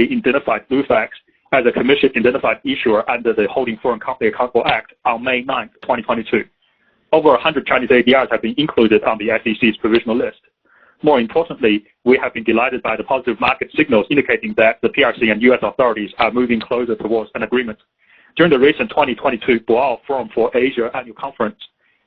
identified Lufax as a commission-identified issuer under the Holding Foreign Company Accountable Act on May 9, 2022. Over 100 Chinese ADRs have been included on the SEC's provisional list. More importantly, we have been delighted by the positive market signals indicating that the PRC and U.S. authorities are moving closer towards an agreement. During the recent 2022 Boao Forum for Asia annual conference,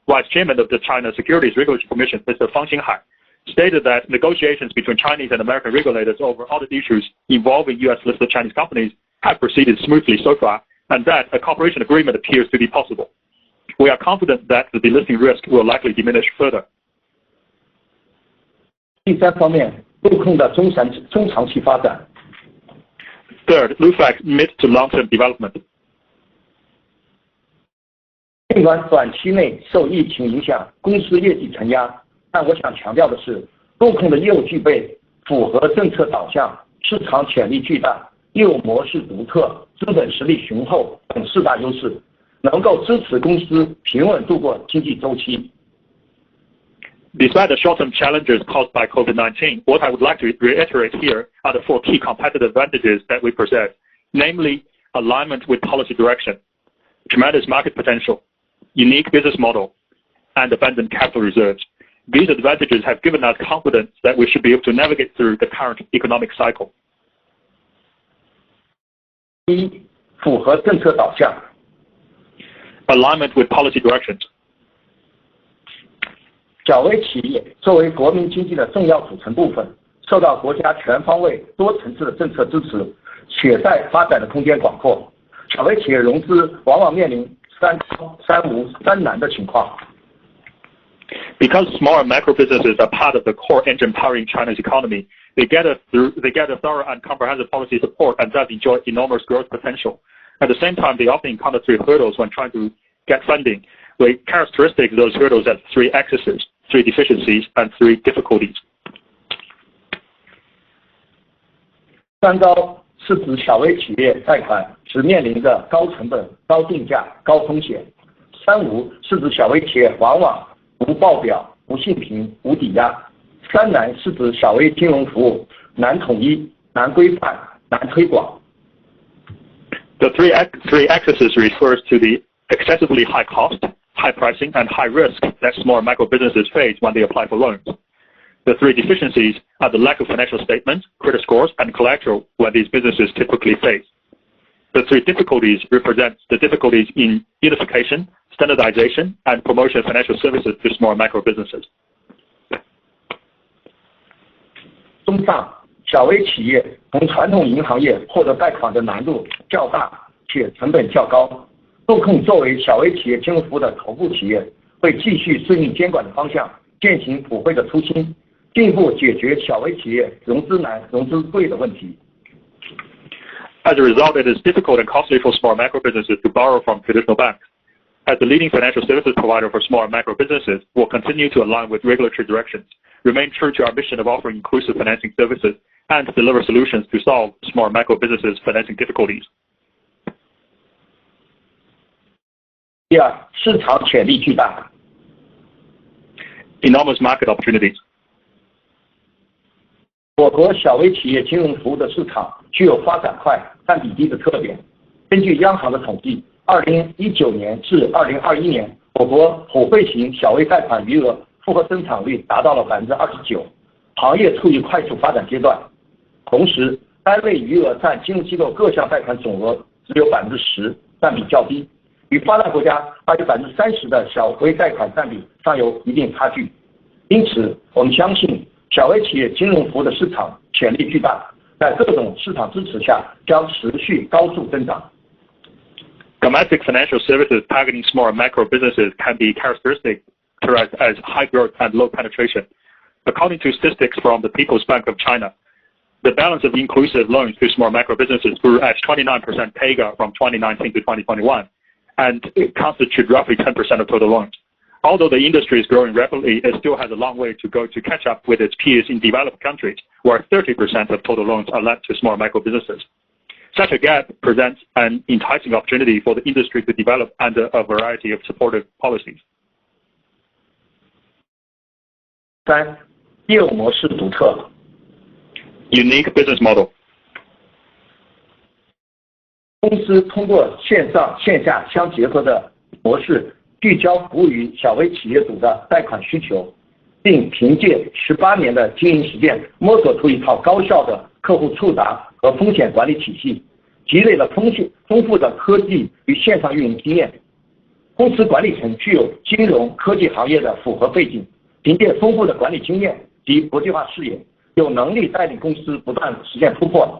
Vice Chairman of the China Securities Regulatory Commission, Mr. Fang Xinhai, stated that negotiations between Chinese and American regulators over audit issues involving U.S.-listed Chinese companies have proceeded smoothly so far, and that a cooperation agreement appears to be possible. We are confident that the delisting risk will likely diminish further. 第三方面，陆控的中长期发展。Third, Lufax mid to long-term development. 尽管短期内受疫情影响，公司业绩承压，但我想强调的是，陆控的业务具备符合政策导向、市场潜力巨大、业务模式独特、资本实力雄厚等四大优势，能够支持公司平稳度过经济周期。Despite the short-term challenges caused by COVID-19, what I would like to reiterate here are the four key competitive advantages that we possess, namely alignment with policy direction, tremendous market potential, unique business model, and abundant capital reserves. These advantages have given us confidence that we should be able to navigate through the current economic cycle. 一、符合政策导向。Alignment with policy directions. 小微企业作为国民经济的重要组成部分，受到国家全方位、多层次的政策支持，且在发展的空间广阔。小微企业融资往往面临三高、三无、三难的情况。Because small and micro businesses are part of the core engine powering China's economy, they get a thorough and comprehensive policy support and thus enjoy enormous growth potential. At the same time, they often encounter three hurdles when trying to get funding. We characteristic those hurdles as three axes, three deficiencies, and three difficulties. 三高是指小微企业贷款只面临着高成本、高定价、高风险。三无是指小微企业往往无报表、无信评、无抵押。三难是指小微金融服务难统一、难规范、难推广。The three axes refers to the excessively high cost, high pricing, and high risk that small and micro businesses face when they apply for loans. The three deficiencies are the lack of financial statements, credit scores, and collateral when these businesses typically face. The three difficulties represent the difficulties in unification, standardization, and promotion of financial services to small and micro businesses. 综上，小微企业从传统银行业获得贷款的难度较大，且成本较高。陆控作为小微企业金融服务的头部企业，会继续顺应监管的方向，践行普惠的初心，进一步解决小微企业融资难、融资贵的问题。As a result, it is difficult and costly for small and micro businesses to borrow from traditional banks. As the leading financial services provider for small and micro businesses, we'll continue to align with regulatory directions, remain true to our mission of offering inclusive financing services, and deliver solutions to solve small and micro businesses' financing difficulties. 第二，市场潜力巨大。Enormous market opportunities. 我国小微企业金融服务的市场具有发展快、占比低的特点。根据央行的统计，2019年至2021年，我国普惠型小微贷款余额复合增长率达到了29%，行业处于快速发展阶段。同时，单位余额占金融机构各项贷款总额只有10%，占比较低，与发达国家大约30%的小微贷款占比尚有一定差距。因此，我们相信小微企业金融服务的市场潜力巨大，在各种市场支持下将持续高速增长。Domestic financial services targeting small and micro businesses can be characterized as high growth and low penetration. According to statistics from the People's Bank of China, the balance of inclusive loans to small and micro businesses grew at 29% CAGR from 2019 to 2021, and it constitutes roughly 10% of total loans. Although the industry is growing rapidly, it still has a long way to go to catch up with its peers in developed countries, where 30% of total loans are lent to small and micro businesses. Such a gap presents an enticing opportunity for the industry to develop under a variety of supportive policies. 三、业务模式独特。Unique business model. 公司通过线上线下相结合的模式，聚焦服务于小微企业主的贷款需求，并凭借18年的经营实践，摸索出一套高效的客户触达和风险管理体系，积累了丰富的科技与线上运营经验。公司管理层具有金融科技行业的复合背景，凭借丰富的管理经验及国际化视野，有能力带领公司不断实现突破。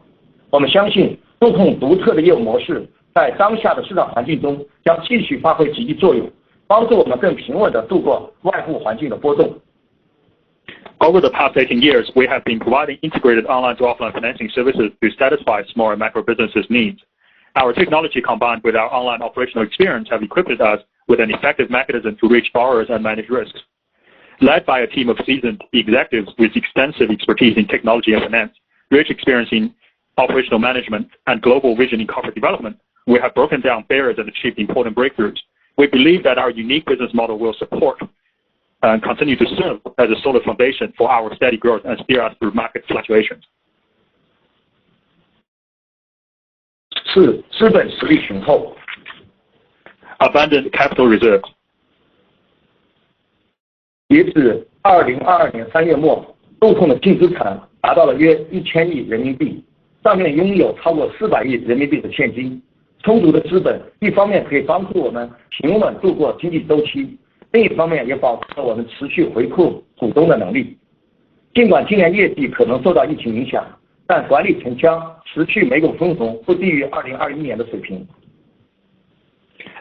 我们相信路控独特的业务模式在当下的市场环境中将继续发挥积极作用，帮助我们更平稳地度过外部环境的波动。Over the past 18 years, we have been providing integrated online to offline financing services to satisfy small and micro businesses' needs. Our technology combined with our online operational experience have equipped us with an effective mechanism to reach borrowers and manage risks. Led by a team of seasoned executives with extensive expertise in technology and finance, rich experience in operational management, and global vision in corporate development, we have broken down barriers and achieved important breakthroughs. We believe that our unique business model will support and continue to serve as a solid foundation for our steady growth and steer us through market fluctuations. 4. 资本实力雄厚。 Abundant capital reserves. 截至2022年3月末，路控的净资产达到了约1000亿人民币，上面拥有超过400亿人民币的现金。充足的资本，一方面可以帮助我们平稳度过经济周期，另一方面也保持了我们持续回馈股东的能力。尽管今年业绩可能受到疫情影响，但管理层将持续每股分红不低于2021年的水平。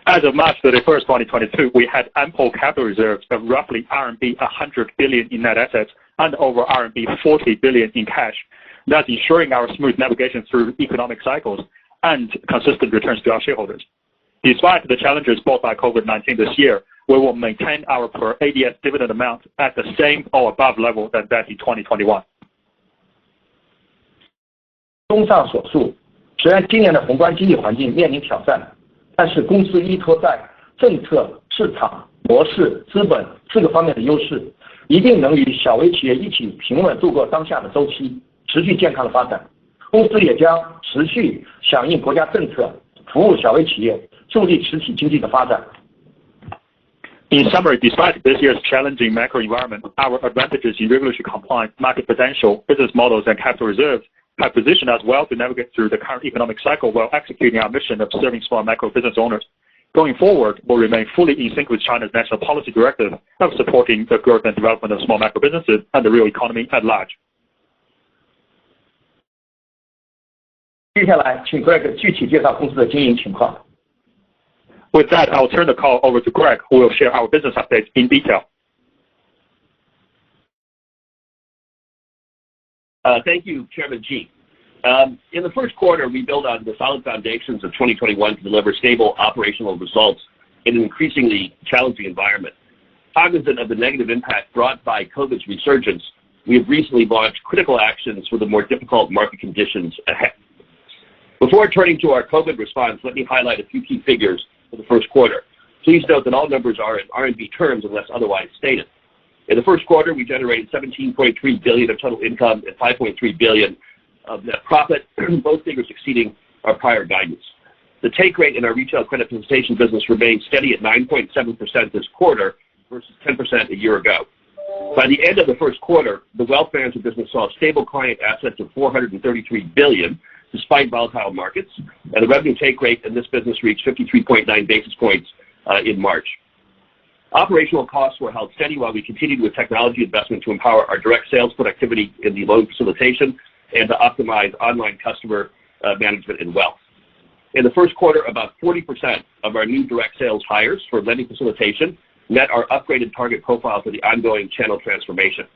As of March 31st, 2022, we had ample capital reserves of roughly RMB 100 billion in net assets and over RMB 40 billion in cash, thus ensuring our smooth navigation through economic cycles and consistent returns to our shareholders. Despite the challenges brought by COVID-19 this year, we will maintain our per ADS dividend amount at the same or above level than that in 2021. 综上所述，虽然今年的宏观经济环境面临挑战，但是公司依托在政策、市场、模式、资本4个方面的优势，一定能与小微企业一起平稳度过当下的周期，持续健康的发展。公司也将持续响应国家政策，服务小微企业，助力实体经济的发展。In summary, despite this year's challenging macro environment, our advantages in regulatory compliance, market potential, business models, and capital reserves have positioned us well to navigate through the current economic cycle while executing our mission of serving small and micro business owners. Going forward, we'll remain fully in sync with China's national policy directive of supporting the growth and development of small micro businesses and the real economy at large. 接下来，请 Greg 具体介绍公司的经营情况。With that, I'll turn the call over to Greg, who will share our business updates in detail. Thank you, Chairman Ji. In the first quarter, we built on the solid foundations of 2021 to deliver stable operational results in an increasingly challenging environment. Cognizant of the negative impact brought by COVID's resurgence, we have recently launched critical actions for the more difficult market conditions ahead. Before turning to our COVID response, let me highlight a few key figures for the first quarter. Please note that all numbers are in RMB terms unless otherwise stated. In the first quarter, we generated 17.3 billion of total income and 5.3 billion of net profit, both figures exceeding our prior guidance. The take rate in our retail credit facilitation business remained steady at 9.7% this quarter versus 10% a year ago. By the end of the first quarter, the wealth management business saw stable client assets of 433 billion, despite volatile markets, and the revenue take rate in this business reached 53.9 basis points in March. Operational costs were held steady while we continued with technology investment to empower our direct sales productivity in the loan facilitation and to optimize online customer management and wealth. In the first quarter, about 40% of our new direct sales hires for lending facilitation met our upgraded target profile for the ongoing channel transformation.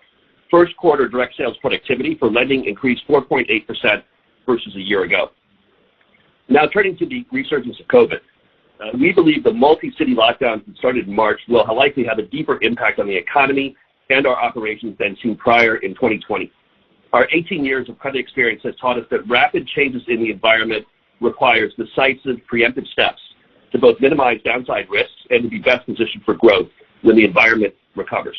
First quarter direct sales productivity for lending increased 4.8% versus a year ago. Now turning to the resurgence of COVID. We believe the multi-city lockdowns that started in March will likely have a deeper impact on the economy and our operations than seen prior in 2020. Our 18 years of credit experience has taught us that rapid changes in the environment requires decisive preemptive steps to both minimize downside risks and to be best positioned for growth when the environment recovers.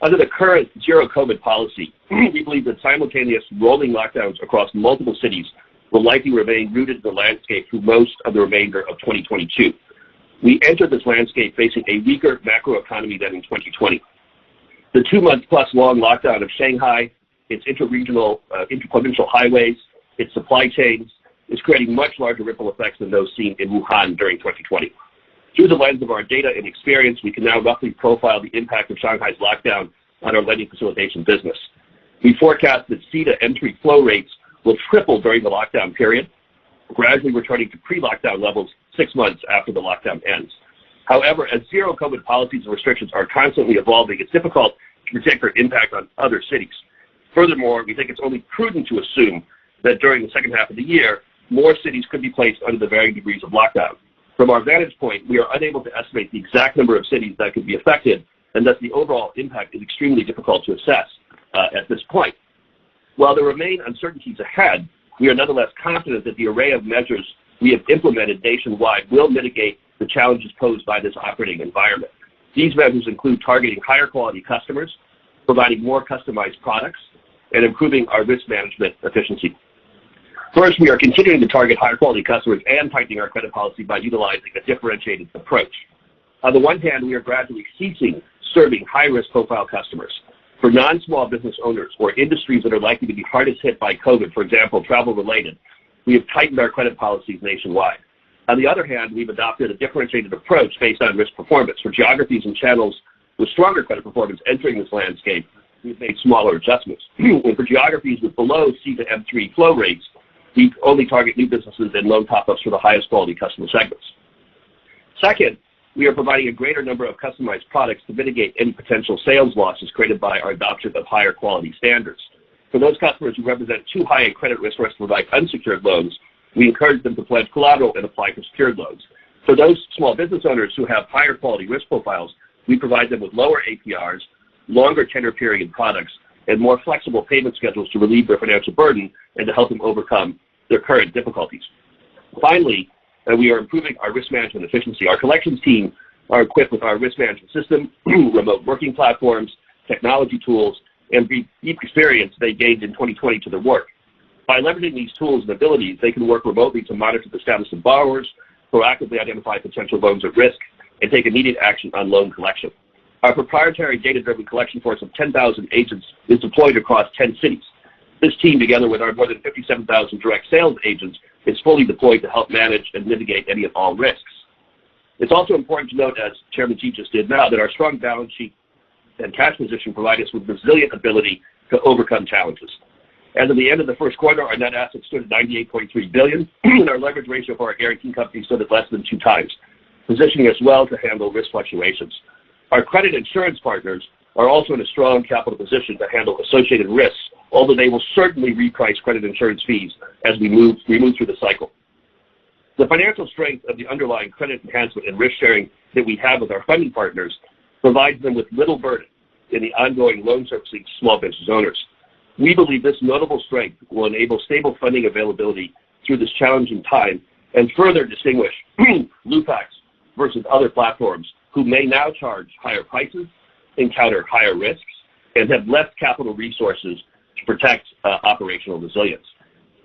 Under the current zero COVID policy, we believe that simultaneous rolling lockdowns across multiple cities will likely remain rooted in the landscape through most of the remainder of 2022. We entered this landscape facing a weaker macroeconomy than in 2020. The 2-month-plus long lockdown of Shanghai, its interregional, interprovincial highways, its supply chains, is creating much larger ripple effects than those seen in Wuhan during 2020. Through the lens of our data and experience, we can now roughly profile the impact of Shanghai's lockdown on our lending facilitation business. We forecast that C to M3 flow rates will triple during the lockdown period, gradually returning to pre-lockdown levels 6 months after the lockdown ends. However, as zero COVID policies and restrictions are constantly evolving, it's difficult to predict their impact on other cities. Furthermore, we think it's only prudent to assume that during the second half of the year, more cities could be placed under the varying degrees of lockdown. From our vantage point, we are unable to estimate the exact number of cities that could be affected, and thus the overall impact is extremely difficult to assess at this point. While there remain uncertainties ahead, we are nonetheless confident that the array of measures we have implemented nationwide will mitigate the challenges posed by this operating environment. These measures include targeting higher quality customers, providing more customized products, and improving our risk management efficiency. First, we are continuing to target higher quality customers and tightening our credit policy by utilizing a differentiated approach. On the one hand, we are gradually ceasing serving high-risk profile customers. For non-small business owners or industries that are likely to be hardest hit by COVID, for example, travel-related, we have tightened our credit policies nationwide. On the other hand, we've adopted a differentiated approach based on risk performance. For geographies and channels with stronger credit performance entering this landscape, we've made smaller adjustments. And for geographies with below C to M3 flow rates, we only target new businesses and loan top-ups for the highest quality customer segments. Second, we are providing a greater number of customized products to mitigate any potential sales losses created by our adoption of higher quality standards. For those customers who represent too high a credit risk for us to provide unsecured loans, we encourage them to pledge collateral and apply for secured loans. For those small business owners who have higher quality risk profiles, we provide them with lower APRs, longer tenor period products, and more flexible payment schedules to relieve their financial burden and to help them overcome their current difficulties. Finally, we are improving our risk management efficiency. Our collections team are equipped with our risk management system, remote working platforms, technology tools, and deep experience they gained in 2020 to their work. By leveraging these tools and abilities, they can work remotely to monitor the status of borrowers, proactively identify potential loans at risk, and take immediate action on loan collection. Our proprietary data-driven collection force of 10,000 agents is deployed across 10 cities. This team, together with our more than 57,000 direct sales agents, is fully deployed to help manage and mitigate any of all risks. It's also important to note, as Chairman Xi just did now, that our strong balance sheet and cash position provide us with resilient ability to overcome challenges. As of the end of the first quarter, our net assets stood at $98.3 billion, and our leverage ratio for our guarantee company stood at less than 2 times, positioning us well to handle risk fluctuations. Our credit insurance partners are also in a strong capital position to handle associated risks, although they will certainly reprice credit insurance fees as we move through the cycle. The financial strength of the underlying credit enhancement and risk sharing that we have with our funding partners provides them with little burden in the ongoing loan servicing to small business owners. We believe this notable strength will enable stable funding availability through this challenging time and further distinguish Lufax versus other platforms who may now charge higher prices, encounter higher risks, and have less capital resources to protect operational resilience.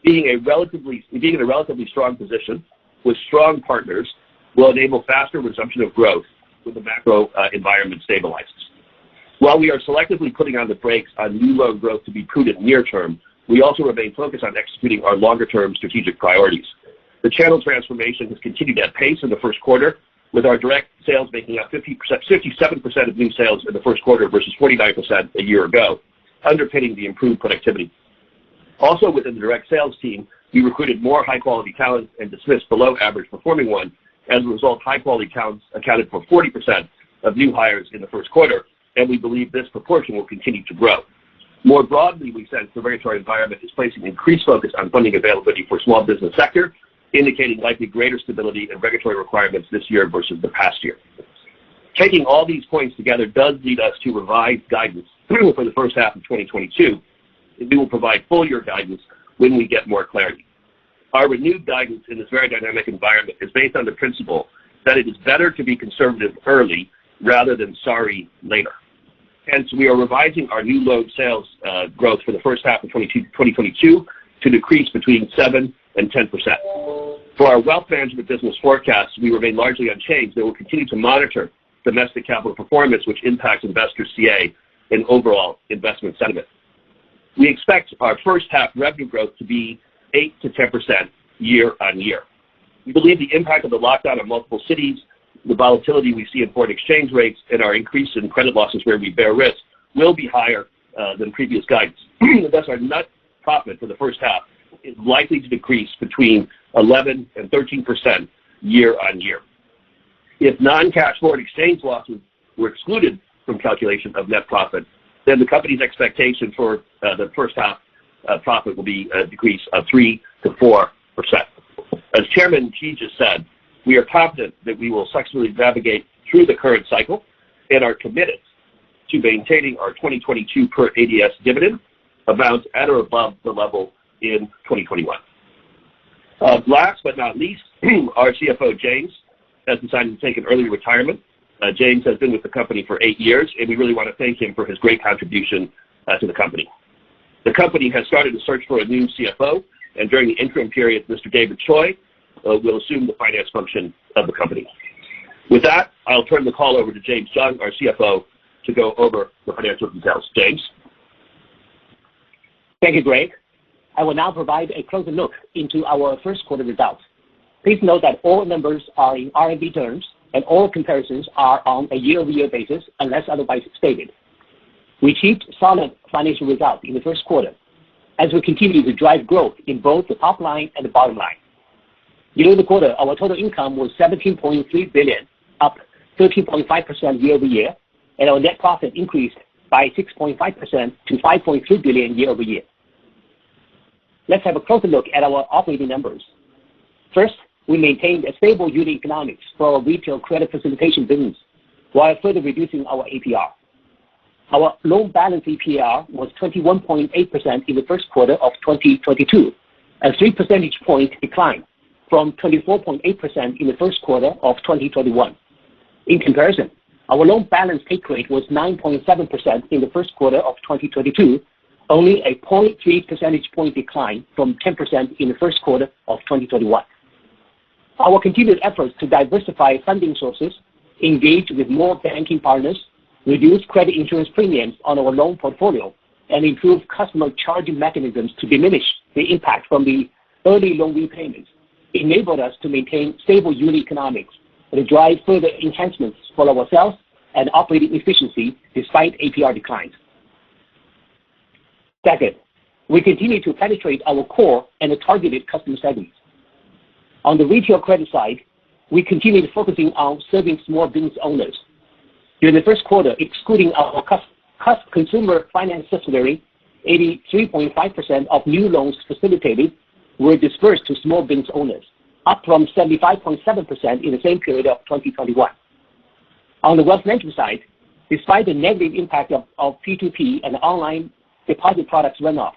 Being in a relatively strong position with strong partners will enable faster resumption of growth when the macro environment stabilizes. While we are selectively putting on the brakes on new loan growth to be prudent near term, we also remain focused on executing our longer-term strategic priorities. The channel transformation has continued at pace in the first quarter, with our direct sales making up 57% of new sales in the first quarter versus 49% a year ago, underpinning the improved productivity. Also within the direct sales team, we recruited more high-quality talent and dismissed below-average performing ones. As a result, high-quality talents accounted for 40% of new hires in the first quarter, and we believe this proportion will continue to grow. More broadly, we sense the regulatory environment is placing increased focus on funding availability for small business sector, indicating likely greater stability and regulatory requirements this year versus the past year. Taking all these points together does lead us to revised guidance for the first half of 2022, and we will provide full year guidance when we get more clarity. Our renewed guidance in this very dynamic environment is based on the principle that it is better to be conservative early rather than sorry later. Hence, we are revising our new loan sales growth for the first half of 2022 to decrease between 7 and 10%. For our wealth management business forecasts, we remain largely unchanged and will continue to monitor domestic capital performance, which impacts investor CA and overall investment sentiment. We expect our first half revenue growth to be 8 to 10% year on year. We believe the impact of the lockdown in multiple cities, the volatility we see in foreign exchange rates, and our increase in credit losses where we bear risk will be higher than previous guidance. Thus, our net profit for the first half is likely to decrease between 11 and 13% year on year. If non-cash foreign exchange losses were excluded from calculation of net profit, then the company's expectation for the first half profit will be a decrease of 3 to 4%. As Chairman Xi just said, we are confident that we will successfully navigate through the current cycle and are committed to maintaining our 2022 per ADS dividend amount at or above the level in 2021. Last but not least, our CFO, James, has decided to take an early retirement. James has been with the company for 8 years, and we really want to thank him for his great contribution to the company. The company has started a search for a new CFO, and during the interim period, Mr. David Choi will assume the finance function of the company. With that, I'll turn the call over to James Jung, our CFO, to go over the financial details. James? Thank you, Greg. I will now provide a closer look into our first quarter results. Please note that all numbers are in RMB terms, and all comparisons are on a year-over-year basis unless otherwise stated. We achieved solid financial results in the first quarter as we continue to drive growth in both the top line and the bottom line. During the quarter, our total income was 17.3 billion, up 13.5% year-over-year, and our net profit increased by 6.5% to 5.3 billion year-over-year. Let's have a closer look at our operating numbers. First, we maintained a stable unit economics for our retail credit facilitation business while further reducing our APR. Our loan balance APR was 21.8% in the first quarter of 2022, a 3 percentage point decline from 24.8% in the first quarter of 2021. In comparison, our loan balance take rate was 9.7% in the first quarter of 2022, only a 0.3 percentage point decline from 10% in the first quarter of 2021. Our continued efforts to diversify funding sources, engage with more banking partners, reduce credit insurance premiums on our loan portfolio, and improve customer charging mechanisms to diminish the impact from the early loan repayments enabled us to maintain stable unit economics and drive further enhancements for ourselves and operating efficiency despite APR declines. Second, we continue to penetrate our core and targeted customer segments. On the retail credit side, we continue focusing on serving small business owners. During the first quarter, excluding our consumer finance subsidiary, 83.5% of new loans facilitated were dispersed to small business owners, up from 75.7% in the same period of 2021. On the wealth management side, despite the negative impact of P2P and online deposit products runoff,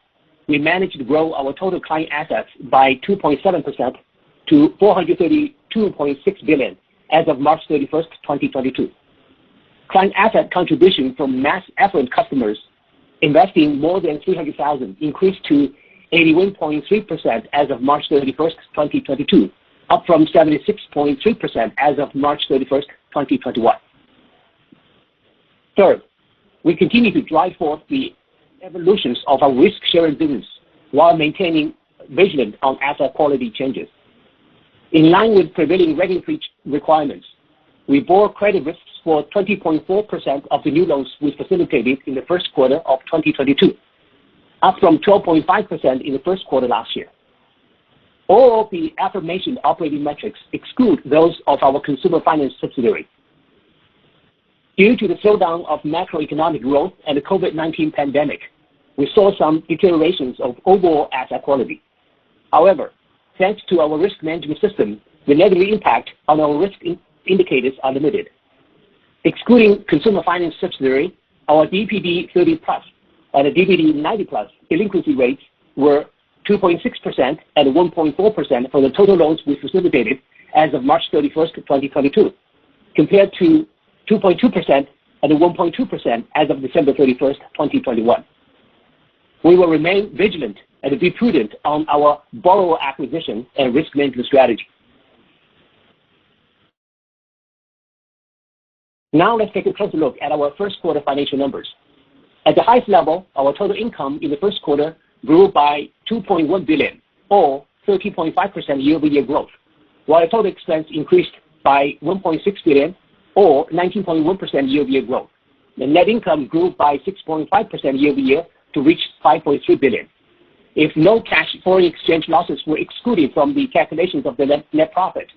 we managed to grow our total client assets by 2.7% to 432.6 billion as of March 31st, 2022. Client asset contribution from mass affluent customers investing more than 300,000 increased to 81.3% as of March 31st, 2022, up from 76.3% as of March 31st, 2021. Third, we continue to drive forth the evolutions of our risk-sharing business while maintaining vigilant on asset quality changes. In line with prevailing regulatory requirements, we bore credit risks for 20.4% of the new loans we facilitated in the first quarter of 2022, up from 12.5% in the first quarter last year. All of the aforementioned operating metrics exclude those of our consumer finance subsidiary. Due to the slowdown of macroeconomic growth and the COVID-19 pandemic, we saw some deteriorations of overall asset quality. However, thanks to our risk management system, the negative impact on our risk indicators are limited. Excluding consumer finance subsidiary, our DPD 30+ and the DPD 90+ delinquency rates were 2.6% and 1.4% for the total loans we facilitated as of March 31st, 2022, compared to 2.2% and 1.2% as of December 31st, 2021. We will remain vigilant and be prudent on our borrower acquisition and risk management strategy. Now let's take a closer look at our first quarter financial numbers. At the highest level, our total income in the first quarter grew by 2.1 billion, or 30.5% year-over-year growth, while total expense increased by 1.6 billion, or 19.1% year-over-year growth. The net income grew by 6.5% year-over-year to reach 5.3 billion. If no cash foreign exchange losses were excluded from the calculations of the net profit,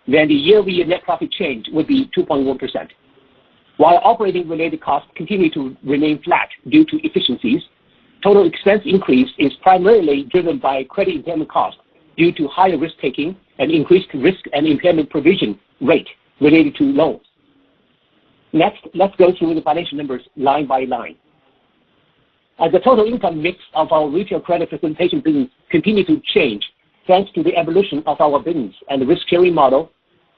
then the year-over-year net profit change would be 2.1%. While operating-related costs continue to remain flat due to efficiencies, total expense increase is primarily driven by credit impairment costs due to higher risk-taking and increased risk and impairment provision rate related to loans. Next, let's go through the financial numbers line by line. As the total income mix of our retail credit facilitation business continues to change, thanks to the evolution of our business and the risk-sharing model,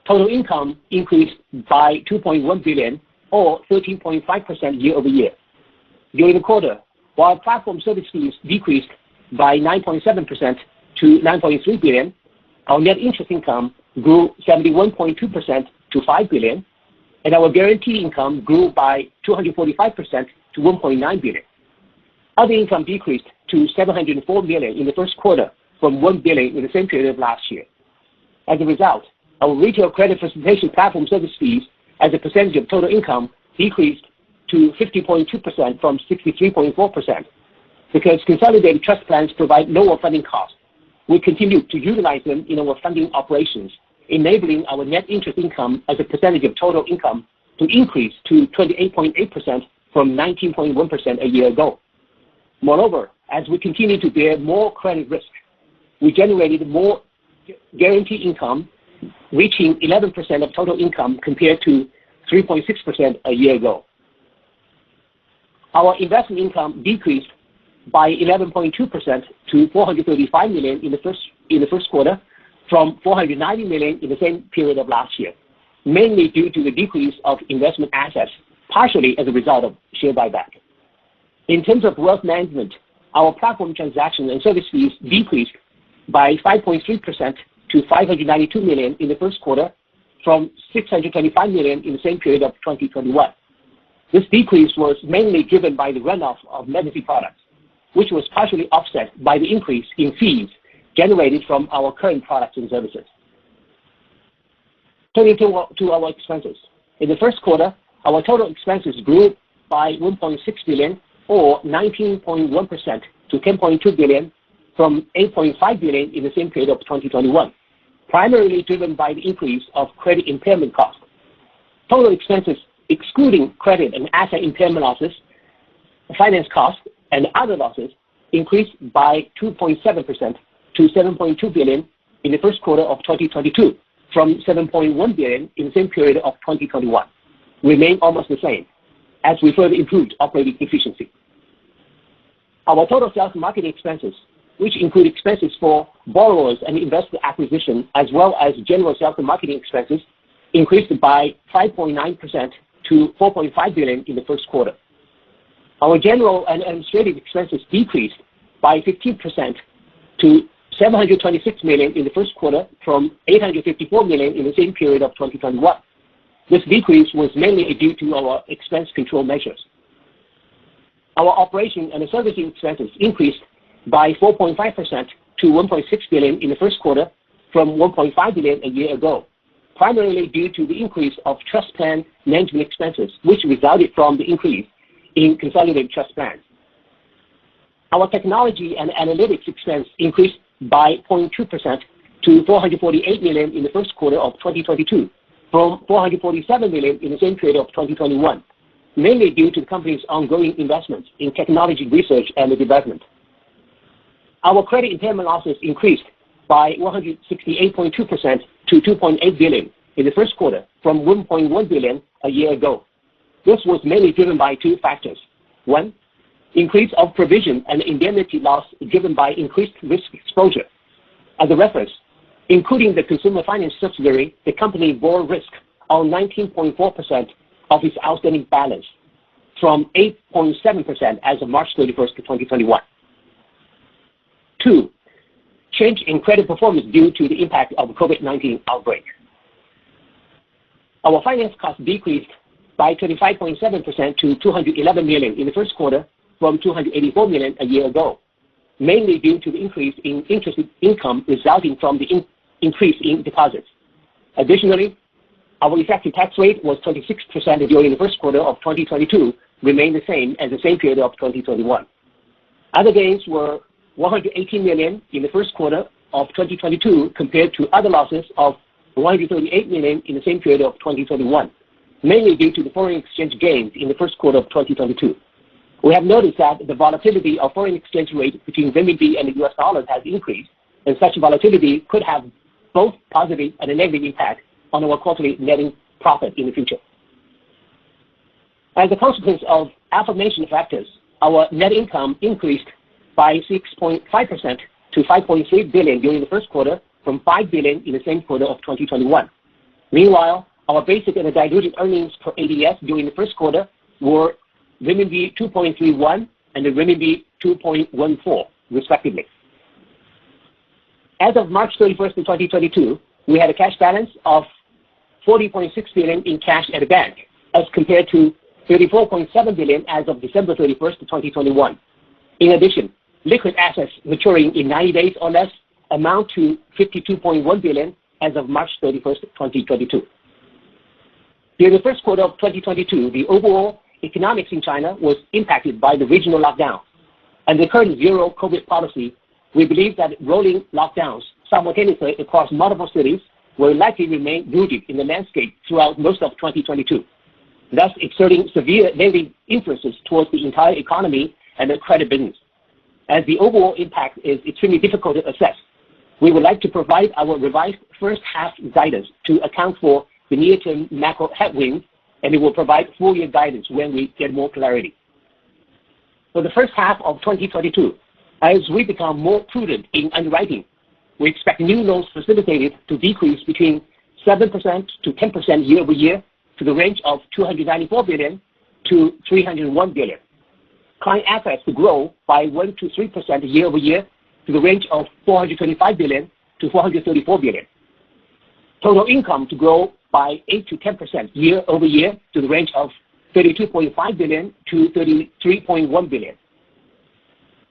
total income increased by 2.1 billion, or 13.5% year-over-year. During the quarter, while platform service fees decreased by 9.7% to 9.3 billion, our net interest income grew 71.2% to 5 billion, and our guarantee income grew by 245% to 1.9 billion. Other income decreased to 704 million in the first quarter from 1 billion in the same period of last year. As a result, our retail credit facilitation platform service fees as a percentage of total income decreased to 50.2% from 63.4%. Because consolidated trust plans provide lower funding costs, we continue to utilize them in our funding operations, enabling our net interest income as a percentage of total income to increase to 28.8% from 19.1% a year ago. Moreover, as we continue to bear more credit risk, we generated more guarantee income, reaching 11% of total income compared to 3.6% a year ago. Our investment income decreased by 11.2% to 435 million in the first quarter from 490 million in the same period of last year, mainly due to the decrease of investment assets, partially as a result of share buyback. In terms of wealth management, our platform transaction and service fees decreased by 5.3% to 592 million in the first quarter from 625 million in the same period of 2021. This decrease was mainly driven by the runoff of legacy products, which was partially offset by the increase in fees generated from our current products and services. Turning to our expenses. In the first quarter, our total expenses grew by 1.6 billion, or 19.1% to 10.2 billion from 8.5 billion in the same period of 2021, primarily driven by the increase of credit impairment costs. Total expenses, excluding credit and asset impairment losses, finance costs, and other losses, increased by 2.7% to 7.2 billion in the first quarter of 2022 from 7.1 billion in the same period of 2021, remain almost the same as we further improved operating efficiency. Our total sales and marketing expenses, which include expenses for borrowers and investor acquisition, as well as general sales and marketing expenses, increased by 5.9% to 4.5 billion in the first quarter. Our general and administrative expenses decreased by 15% to 726 million in the first quarter from 854 million in the same period of 2021. This decrease was mainly due to our expense control measures. Our operation and servicing expenses increased by 4.5% to 1.6 billion in the first quarter from 1.5 billion a year ago, primarily due to the increase of trust plan management expenses, which resulted from the increase in consolidated trust plans. Our technology and analytics expense increased by 0.2% to 448 million in the first quarter of 2022 from 447 million in the same period of 2021, mainly due to the company's ongoing investments in technology research and development. Our credit impairment losses increased by 168.2% to 2.8 billion in the first quarter from 1.1 billion a year ago. This was mainly driven by two factors. One, increase of provision and indemnity loss driven by increased risk exposure. As a reference, including the consumer finance subsidiary, the company bore risk on 19.4% of its outstanding balance from 8.7% as of March 31st, 2021. 2, change in credit performance due to the impact of COVID-19 outbreak. Our finance costs decreased by 25.7% to $211 million in the first quarter from $284 million a year ago, mainly due to the increase in interest income resulting from the increase in deposits. Additionally, our effective tax rate was 26% during the first quarter of 2022, remained the same as the same period of 2021. Other gains were $118 million in the first quarter of 2022 compared to other losses of $138 million in the same period of 2021, mainly due to the foreign exchange gains in the first quarter of 2022. We have noticed that the volatility of foreign exchange rate between renminbi and the US dollar has increased, and such volatility could have both positive and a negative impact on our quarterly net profit in the future. As a consequence of aforementioned factors, our net income increased by 6.5% to $5.3 billion during the first quarter from $5 billion in the same quarter of 2021. Meanwhile, our basic and diluted earnings per ADS during the first quarter were renminbi 2.31 and renminbi 2.14, respectively. As of March 31st, 2022, we had a cash balance of $40.6 billion in cash at the bank, as compared to $34.7 billion as of December 31st, 2021. In addition, liquid assets maturing in 90 days or less amount to $52.1 billion as of March 31st, 2022. During the first quarter of 2022, the overall economics in China was impacted by the regional lockdown. And the current zero COVID policy, we believe that rolling lockdowns simultaneously across multiple cities will likely remain rooted in the landscape throughout most of 2022, thus exerting severe negative influences towards the entire economy and the credit business. As the overall impact is extremely difficult to assess, we would like to provide our revised first half guidance to account for the near-term macro headwinds, and we will provide full year guidance when we get more clarity. For the first half of 2022, as we become more prudent in underwriting, we expect new loans facilitated to decrease between 7% to 10% year-over-year to the range of $294 billion to $301 billion. Client assets to grow by 1 to 3% year-over-year to the range of $425 billion to $434 billion. Total income to grow by 8 to 10% year-over-year to the range of $32.5 billion to $33.1 billion.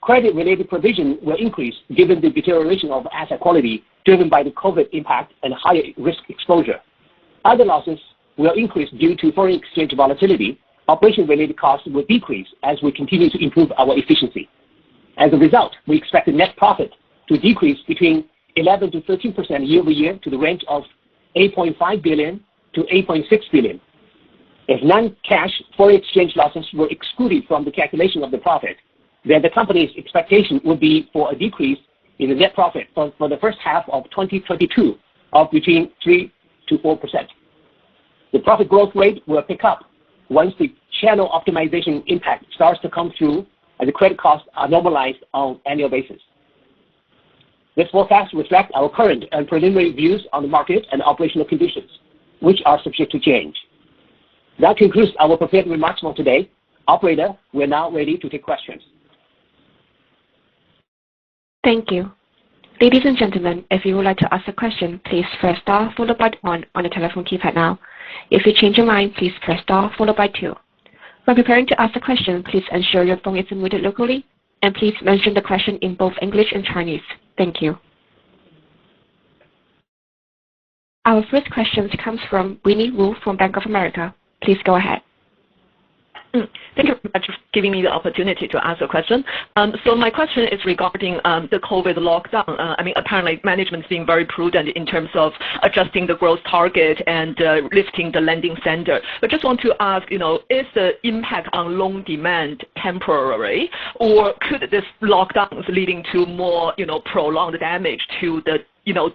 Credit-related provision will increase given the deterioration of asset quality driven by the COVID impact and higher risk exposure. Other losses will increase due to foreign exchange volatility. Operation-related costs will decrease as we continue to improve our efficiency. As a result, we expect the net profit to decrease between 11 to 13% year-over-year to the range of $8.5 billion to $8.6 billion. If non-cash foreign exchange losses were excluded from the calculation of the profit, then the company's expectation would be for a decrease in the net profit for the first half of 2022 of between 3 to 4%. The profit growth rate will pick up once the channel optimization impact starts to come through and the credit costs are normalized on annual basis. This forecast reflects our current and preliminary views on the market and operational conditions, which are subject to change. That concludes our prepared remarks for today. Operator, we're now ready to take questions. Thank you. Ladies and gentlemen, if you would like to ask a question, please press star followed by 1 on the telephone keypad now. If you change your mind, please press star followed by 2. When preparing to ask a question, please ensure your phone is muted locally, and please mention the question in both English and Chinese. Thank you. Our first question comes from Winnie Wu from Bank of America. Please go ahead. Thank you very much for giving me the opportunity to ask a question. So my question is regarding the COVID lockdown. Apparently management's being very prudent in terms of adjusting the growth target and lifting the lending standard. But just want to ask, is the impact on loan demand temporary, or could this lockdowns leading to more, prolonged damage to the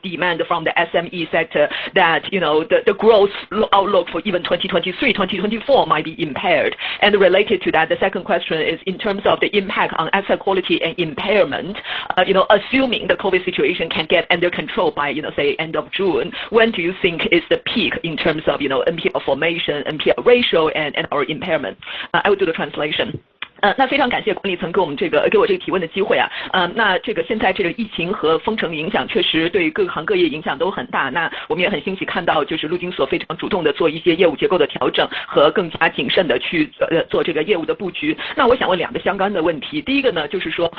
demand from the SME sector that, the growth outlook for even 2023, 2024 might be impaired? And related to that, the second question is in terms of the impact on asset quality and impairment, assuming the COVID situation can get under control by, say, end of June, when do you think is the peak in terms of, NPL formation, NPL ratio, and our impairment? I will do the translation. 那非常感谢管理层给我这个提问的机会啊。那这个现在这个疫情和封城影响确实对各行各业影响都很大。那我们也很欣喜看到，就是陆金所非常主动的做一些业务结构的调整和更加谨慎的去做这个业务的布局。那我想问2个相关的问题。第一个呢，就是说，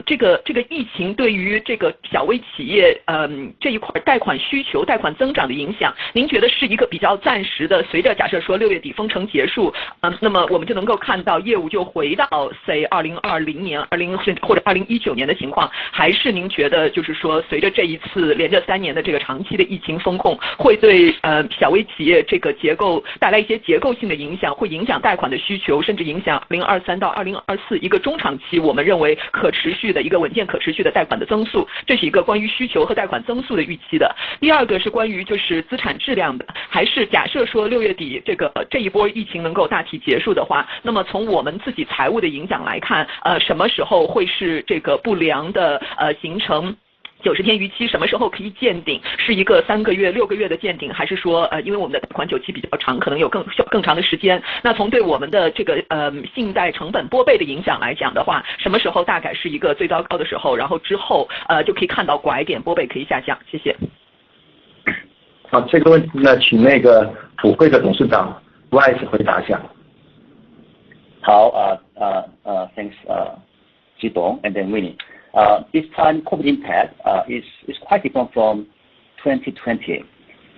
这个疫情对于这个小微企业这一块贷款需求、贷款增长的影响，您觉得是一个比较暂时的？随着假设说6月底封城结束，那么我们就能够看到业务就回到say 2020年、或者2019年的情况，还是您觉得就是说，随着这一次连着3年的这个长期的疫情风控，会对小微企业这个结构带来一些结构性的影响，会影响贷款的需求，甚至影响2023到2024一个中长期我们认为可持续的一个稳健可持续的贷款的增速？这是一个关于需求和贷款增速的预期的。第2个是关于就是资产质量的，还是假设说6月底这一波疫情能够大体结束的话，那么从我们自己财务的影响来看，什么时候会是这个不良的形成90天逾期，什么时候可以见顶？是一个3个月、6个月的见顶，还是说因为我们的贷款久期比较长，可能有更长的时间？那从对我们的这个信贷成本拨备的影响来讲的话，什么时候大概是一个最糟糕的时候？然后之后就可以看到拐点，拨备可以下降。谢谢。好，这个问题呢，请那个普惠的董事长 Lufax 回答一下。好，thanks, Jidong and then Winnie. This time COVID impact is quite different from 2020.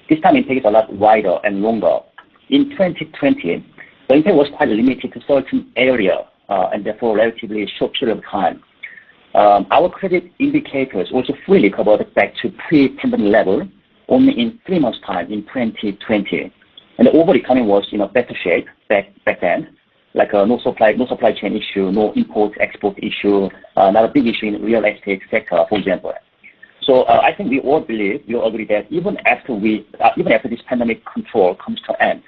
This time impact is a lot wider and longer. In 2020, the impact was quite limited to certain area and therefore relatively short period of time. Our credit indicators also fully recovered back to pre-pandemic level only in 3 months' time in 2020. And the overall economy was in a better shape back then. Like no supply chain issue, no import-export issue, not a big issue in real estate sector, for example. So I think we all agree that even after this pandemic control comes to an end,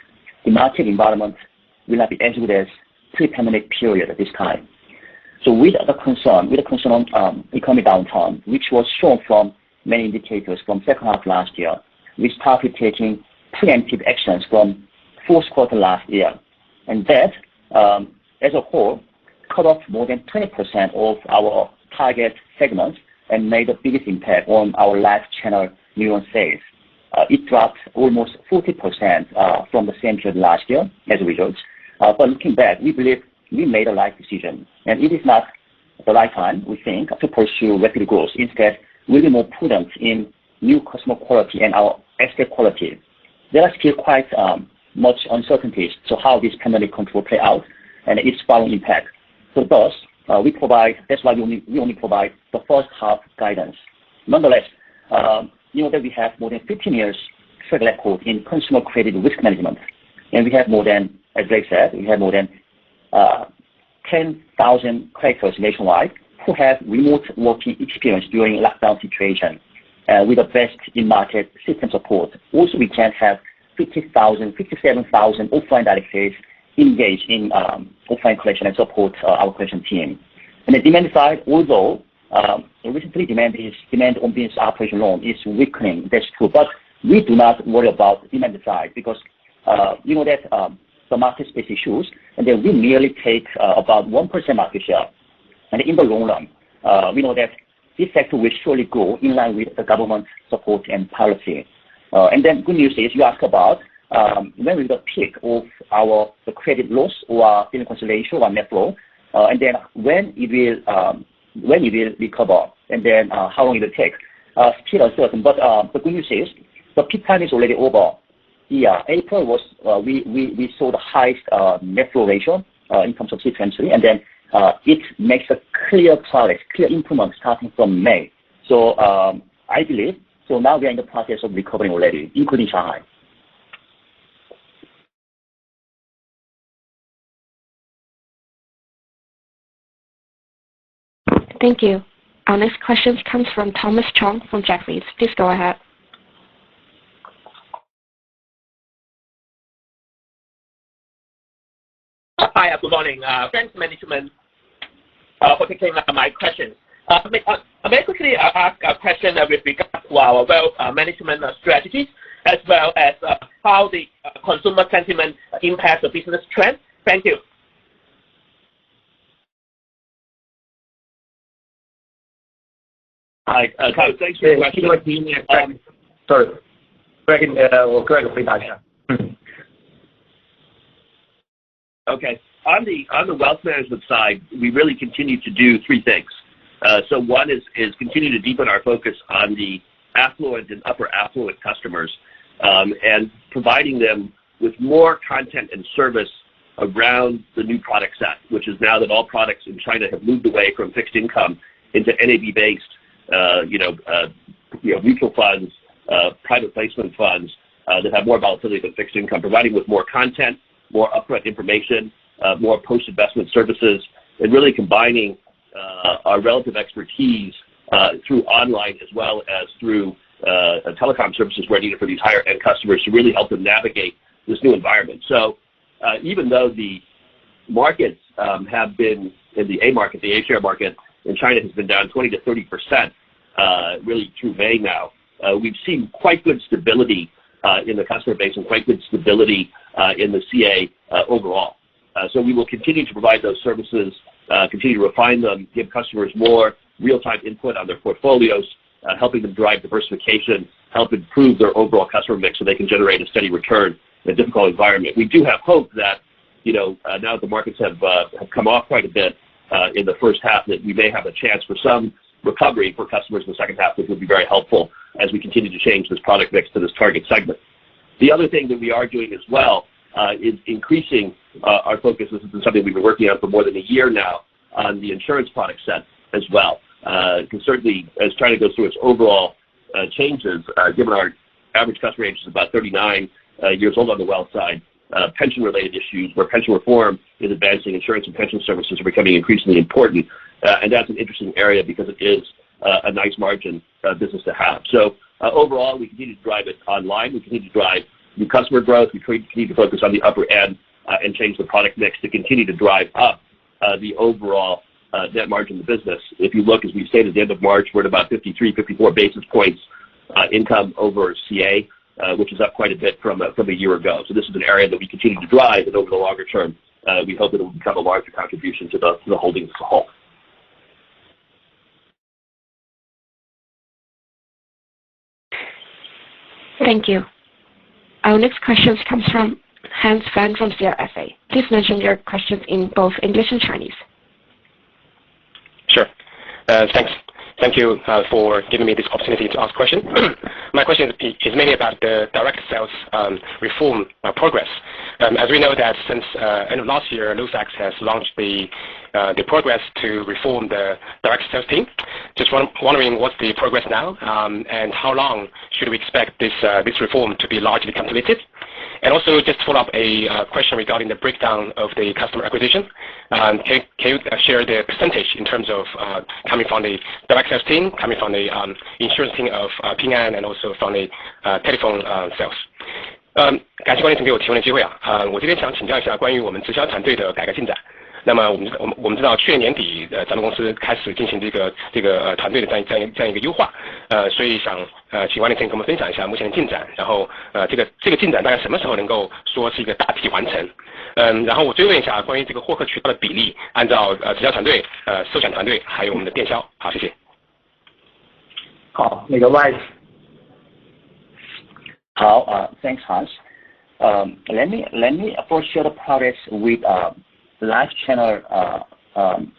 the market environment will not be as good as pre-pandemic period at this time. So with the concern on economic downturn, which was shown from many indicators from second half last year, we started taking preemptive actions from fourth quarter last year, and that as a whole, cut off more than 20% of our target segments and made the biggest impact on our live channel new loan sales. It dropped almost 40% from the same period last year as a result. But looking back, we believe we made a right decision, and it is not the right time, we think, to pursue rapid growth. Instead, we'll be more prudent in new customer quality and our asset quality. There are still quite much uncertainties to how this pandemic control play out and its following impact. So thus, that's why we only provide the first half guidance. Nonetheless, you know that we have more than 15 years track record in consumer credit risk management. And we have more than, as Greg said, we have more than 10,000 creditors nationwide who have remote working experience during lockdown situation with the best in-market system support. Also, we can have 57,000 offline direct sales engaged in offline collection and support our collection team. And the demand side, although recently demand on business operation loan is weakening, that's true, but we do not worry about demand side because you know that the market space issues, and then we merely take about 1% market share. And in the long run, we know that this sector will surely grow in line with the government support and policy. And then good news is you ask about when will the peak of the credit loss or delinquency ratio or net flow, and then when it will recover, and then how long it will take. Still uncertain, but the good news is the peak time is already over. April was we saw the highest net flow ratio in terms of sequentially, and then it makes a clear progress, clear improvement starting from May. So I believe. So now we are in the process of recovering already, including Shanghai. Thank you. Our next question comes from Thomas Chong from Jefferies. Please go ahead. Hi, good morning. Thanks, management, for taking my questions. May quickly ask a question with regard to our wealth management strategies, as well as how the consumer sentiment impacts the business trend. Thank you. Hi, thanks for your question. Sorry, Greg 回答一下。Okay. On the wealth management side, we really continue to do three things. So one is continue to deepen our focus on the affluent and upper affluent customers, and providing them with more content and service around the new product set, which is now that all products in China have moved away from fixed income into NAV-based, mutual funds, private placement funds that have more volatility than fixed income, providing with more content, more upfront information, more post-investment services, and really combining our relative expertise through online as well as through telecom services where needed for these higher end customers to really help them navigate this new environment. So even though the markets have been in the A share market in China has been down 20 to 30%, really through May now, we've seen quite good stability in the customer base and quite good stability in the CA overall. So we will continue to provide those services, continue to refine them, give customers more real-time input on their portfolios, helping them drive diversification, help improve their overall customer mix so they can generate a steady return in a difficult environment. We do have hope that, now that the markets have come off quite a bit in the first half, that we may have a chance for some recovery for customers in the second half, which would be very helpful as we continue to change this product mix to this target segment. The other thing that we are doing as well is increasing our focus. This has been something we've been working on for more than a year now on the insurance product set as well. Because certainly as China goes through its overall changes, given our average customer age is about 39 years old on the wealth side, pension-related issues where pension reform is advancing, insurance and pension services are becoming increasingly important. And that's an interesting area because it is a nice margin business to have. So overall, we continue to drive it online. We continue to drive new customer growth. We continue to focus on the upper end and change the product mix to continue to drive up the overall net margin of the business. If you look, as we stated at the end of March, we're at about 53, 54 basis points income over CA, which is up quite a bit from a year ago. So this is an area that we continue to drive, and over the longer term, we hope that it will become a larger contribution to the holdings as a whole. Thank you. Our next question comes from Hans Fan from CLSA. Please mention your questions in both English and Chinese. Sure. Thanks. Thank you for giving me this opportunity to ask a question. My question is mainly about the direct sales reform progress. As we know that since end of last year, Lufax has launched the progress to reform the direct sales team. Just wondering what's the progress now, and how long should we expect this reform to be largely completed? And also just to follow up a question regarding the breakdown of the customer acquisition. Can you share the percentage in terms of coming from the direct sales team, coming from the insurance team of Ping An, and also from the telephone sales? 感谢关键给我提问的机会啊！我这边想请教一下关于我们直销团队的改革进展。那么我们知道去年年底咱们公司开始进行这个团队的这样一个优化，所以想请管理层跟我们分享一下目前的进展，然后这个进展大概什么时候能够说是一个大体完成？然后我追问一下关于这个获客渠道的比例，按照直销团队、授权团队还有我们的电销。好，谢谢。好，那个 Vice。好，thanks Hans. Let me first share the progress with live channel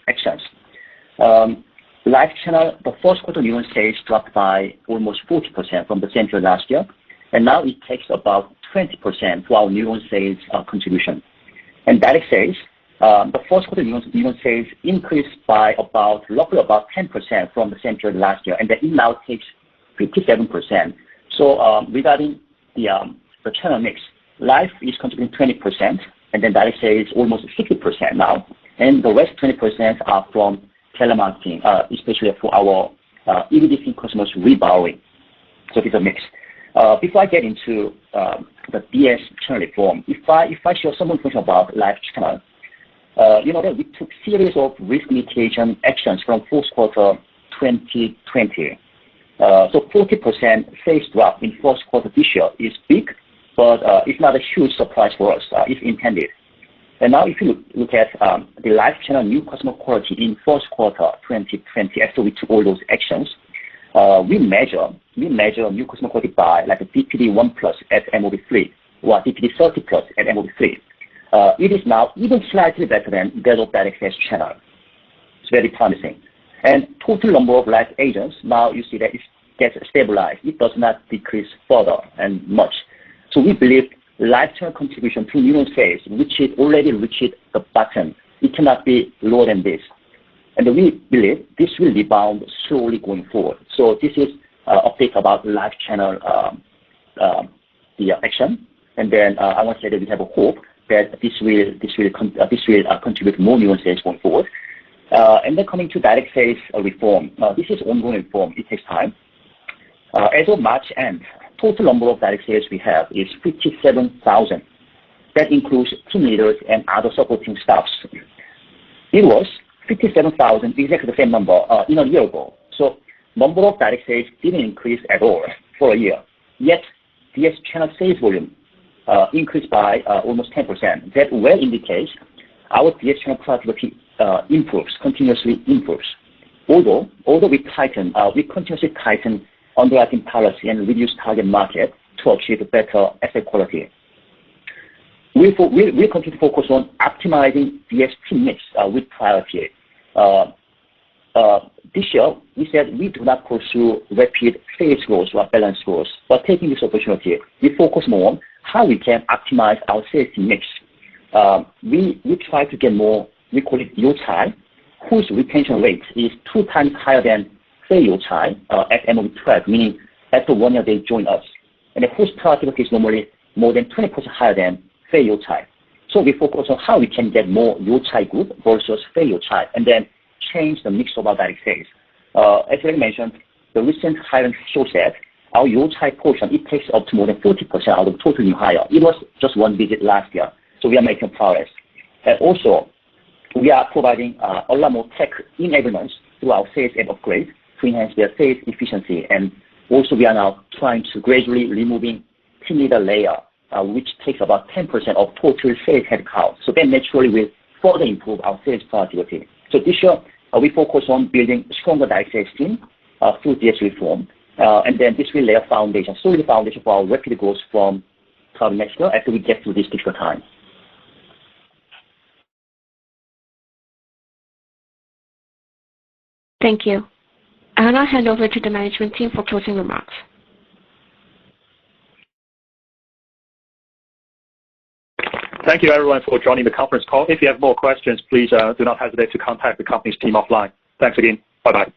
actions. Live channel, the first quarter new sales dropped by almost 40% from the same period last year, and now it takes about 20% for our new sales contribution. And direct sales, the first quarter new sales increased by roughly about 10% from the same period last year, and then it now takes 57%. So regarding the channel mix, live is contributing 20%, and then direct sales almost 60% now, and the rest 20% are from telemarketing, especially for our existing customers reborrowing. So it's a mix. Before I get into the DS channel reform, if I share some information about live channel, that we took series of risk mitigation actions from fourth quarter 2020. So 40% sales drop in first quarter this year is big, but it's not a huge surprise for us if intended. And now if you look at the live channel new customer quality in first quarter 2020, after we took all those actions, we measure mucosal quality by like a DPD1 plus at MOB3 or DPD30 plus at MOB3. It is now even slightly better than that of direct sales channel. It's very promising. And total number of live agents, now you see that it gets stabilized. It does not decrease further and much. So we believe live channel contribution to new sales, which is already reached the bottom, it cannot be lower than this. And we believe this will rebound slowly going forward. So this is update about live channel the action. And then I want to say that we have a hope that this will contribute more new sales going forward. And then coming to direct sales reform, this is ongoing reform. It takes time. As of March end, total number of direct sales we have is 57,000. That includes team leaders and other supporting staffs. It was 57,000, exactly the same number in a year ago. So number of direct sales didn't increase at all for a year. Yet DS channel sales volume increased by almost 10%. That well indicates our DS channel productivity continuously improves. Although we continuously tighten underwriting policy and reduce target market to achieve better asset quality. We continue to focus on optimizing DS team mix with priority. This year, we said we do not pursue rapid sales growth or balance growth, but taking this opportunity, we focus more on how we can optimize our sales team mix. We try to get more, we call it Yochai, whose retention rate is 2 times higher than Fei Yochai at MOB12, meaning after 1 year they join us. And whose productivity is normally more than 20% higher than Fei Yochai. So we focus on how we can get more Yochai group versus Fei Yochai, and then change the mix of our direct sales. As I mentioned, the recent hiring shows that our Yochai portion, it takes up to more than 40% out of total new hire. It was just 1 visit last year, so we are making progress. And also, we are providing a lot more tech enablements through our sales app upgrade to enhance their sales efficiency. And also, we are now trying to gradually removing team leader layer, which takes about 10% of total sales headcount. So that naturally will further improve our sales productivity. So this year, we focus on building stronger direct sales team through DS reform. And then this will lay a foundation, solid foundation for our rapid growth from next year after we get through this difficult time. Thank you. I'll now hand over to the management team for closing remarks. Thank you, everyone, for joining the conference call. If you have more questions, please do not hesitate to contact the company's team offline. Thanks again. Bye-bye.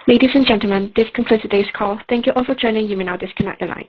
Ladies and gentlemen, this concludes today's call. Thank you all for joining. You may now disconnect the line.